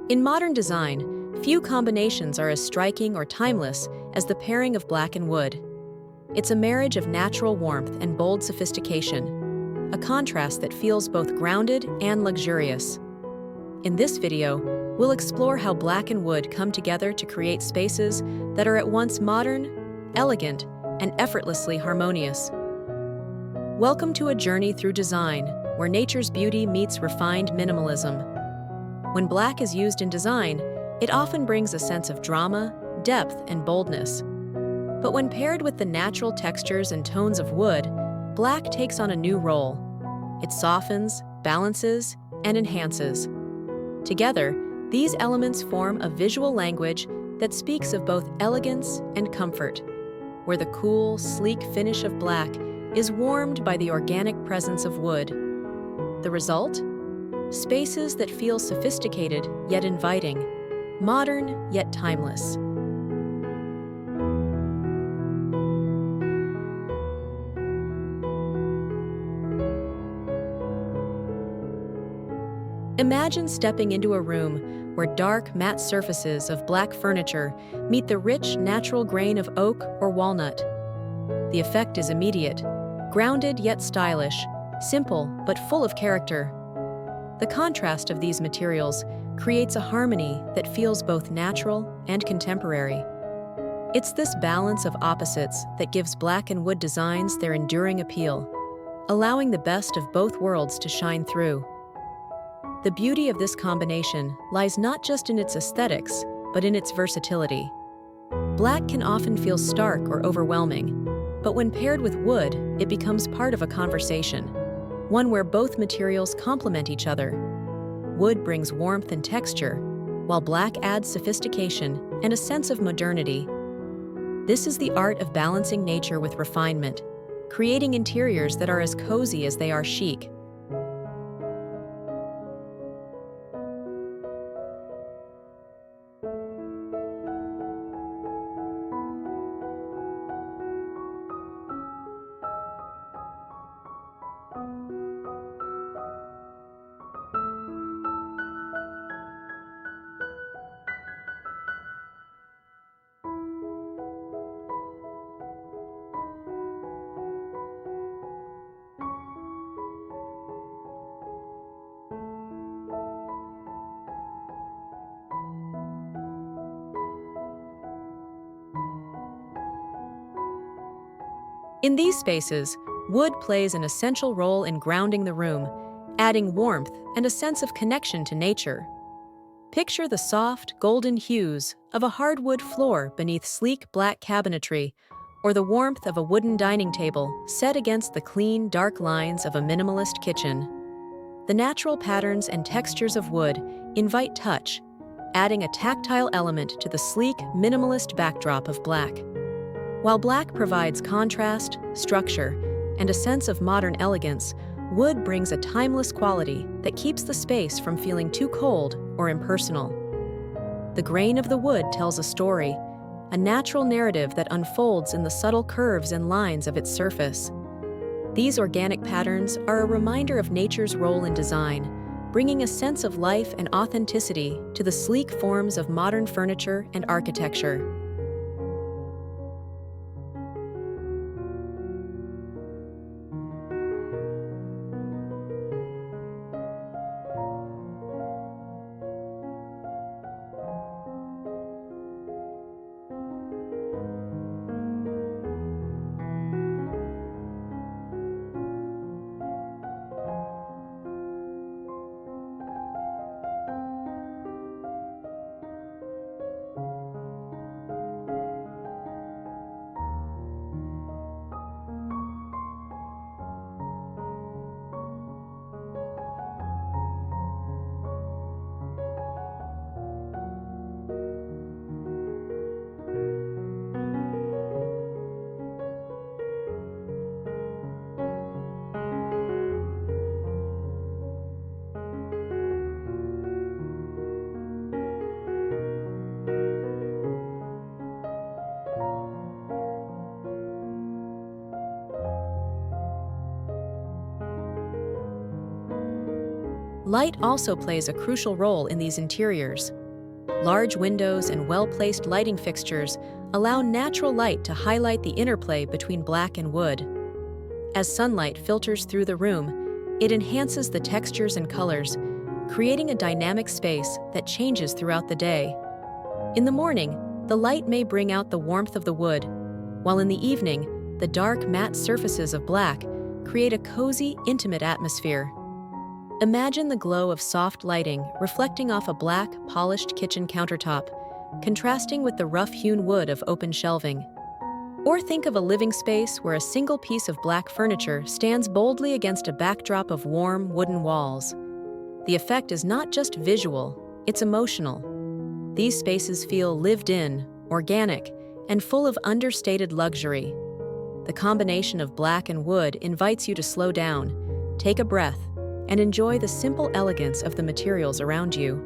In modern design, few combinations are as striking or timeless as the pairing of black and wood. It's a marriage of natural warmth and bold sophistication, a contrast that feels both grounded and luxurious. In this video, we'll explore how black and wood come together to create spaces that are at once modern, elegant, and effortlessly harmonious. Welcome to a journey through design, where nature's beauty meets refined minimalism. When black is used in design, it often brings a sense of drama, depth, and boldness. But when paired with the natural textures and tones of wood, black takes on a new role. It softens, balances, and enhances. Together, these elements form a visual language that speaks of both elegance and comfort, where the cool, sleek finish of black is warmed by the organic presence of wood. The result? Spaces that feel sophisticated yet inviting, modern yet timeless. Imagine stepping into a room where dark, matte surfaces of black furniture meet the rich, natural grain of oak or walnut. The effect is immediate, grounded yet stylish, simple but full of character. The contrast of these materials creates a harmony that feels both natural and contemporary. It's this balance of opposites that gives black and wood designs their enduring appeal, allowing the best of both worlds to shine through. The beauty of this combination lies not just in its aesthetics, but in its versatility. Black can often feel stark or overwhelming, but when paired with wood, it becomes part of a conversation, one where both materials complement each other. Wood brings warmth and texture, while black adds sophistication and a sense of modernity. This is the art of balancing nature with refinement, creating interiors that are as cozy as they are chic. In these spaces, wood plays an essential role in grounding the room, adding warmth and a sense of connection to nature. Picture the soft, golden hues of a hardwood floor beneath sleek black cabinetry, or the warmth of a wooden dining table set against the clean, dark lines of a minimalist kitchen. The natural patterns and textures of wood invite touch, adding a tactile element to the sleek, minimalist backdrop of black. While black provides contrast, structure, and a sense of modern elegance, wood brings a timeless quality that keeps the space from feeling too cold or impersonal. The grain of the wood tells a story, a natural narrative that unfolds in the subtle curves and lines of its surface. These organic patterns are a reminder of nature's role in design, bringing a sense of life and authenticity to the sleek forms of modern furniture and architecture. Light also plays a crucial role in these interiors. Large windows and well-placed lighting fixtures allow natural light to highlight the interplay between black and wood. As sunlight filters through the room, it enhances the textures and colors, creating a dynamic space that changes throughout the day. In the morning, the light may bring out the warmth of the wood, while in the evening, the dark matte surfaces of black create a cozy, intimate atmosphere. Imagine the glow of soft lighting reflecting off a black, polished kitchen countertop, contrasting with the rough-hewn wood of open shelving. Or think of a living space where a single piece of black furniture stands boldly against a backdrop of warm, wooden walls. The effect is not just visual, it's emotional. These spaces feel lived in, organic, and full of understated luxury. The combination of black and wood invites you to slow down, take a breath, and enjoy the simple elegance of the materials around you.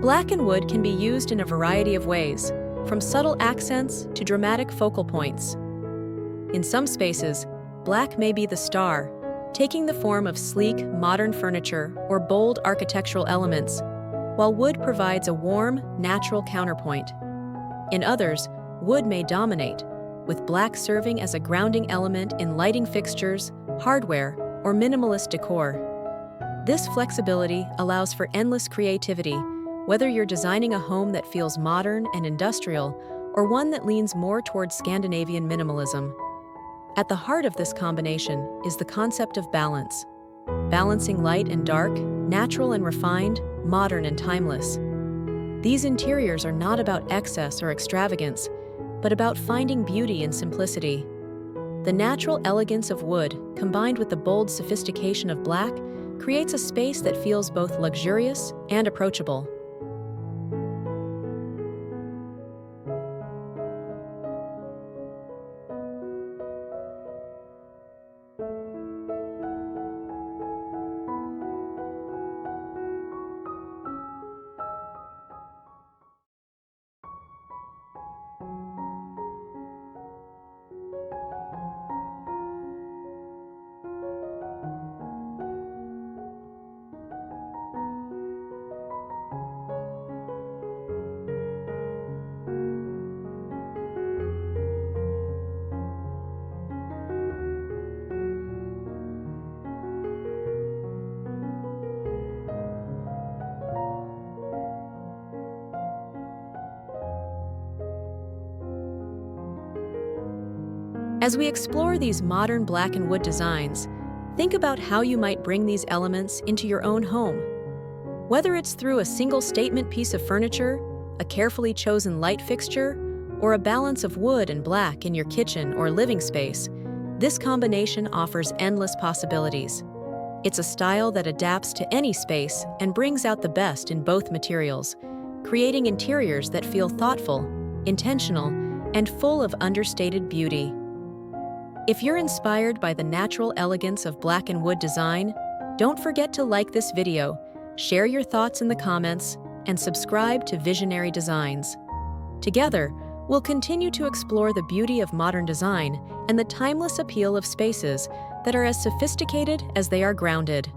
Black and wood can be used in a variety of ways, from subtle accents to dramatic focal points. In some spaces, black may be the star, taking the form of sleek, modern furniture or bold architectural elements, while wood provides a warm, natural counterpoint. In others, wood may dominate, with black serving as a grounding element in lighting fixtures, hardware, or minimalist decor. This flexibility allows for endless creativity, whether you're designing a home that feels modern and industrial or one that leans more towards Scandinavian minimalism. At the heart of this combination is the concept of balance. Balancing light and dark, natural and refined, modern and timeless. These interiors are not about excess or extravagance, but about finding beauty in simplicity. The natural elegance of wood, combined with the bold sophistication of black, creates a space that feels both luxurious and approachable. As we explore these modern black and wood designs, think about how you might bring these elements into your own home. Whether it's through a single statement piece of furniture, a carefully chosen light fixture, or a balance of wood and black in your kitchen or living space, this combination offers endless possibilities. It's a style that adapts to any space and brings out the best in both materials, creating interiors that feel thoughtful, intentional, and full of understated beauty. If you're inspired by the natural elegance of black and wood design, don't forget to like this video, share your thoughts in the comments, and subscribe to Visionary Designs. Together, we'll continue to explore the beauty of modern design and the timeless appeal of spaces that are as sophisticated as they are grounded.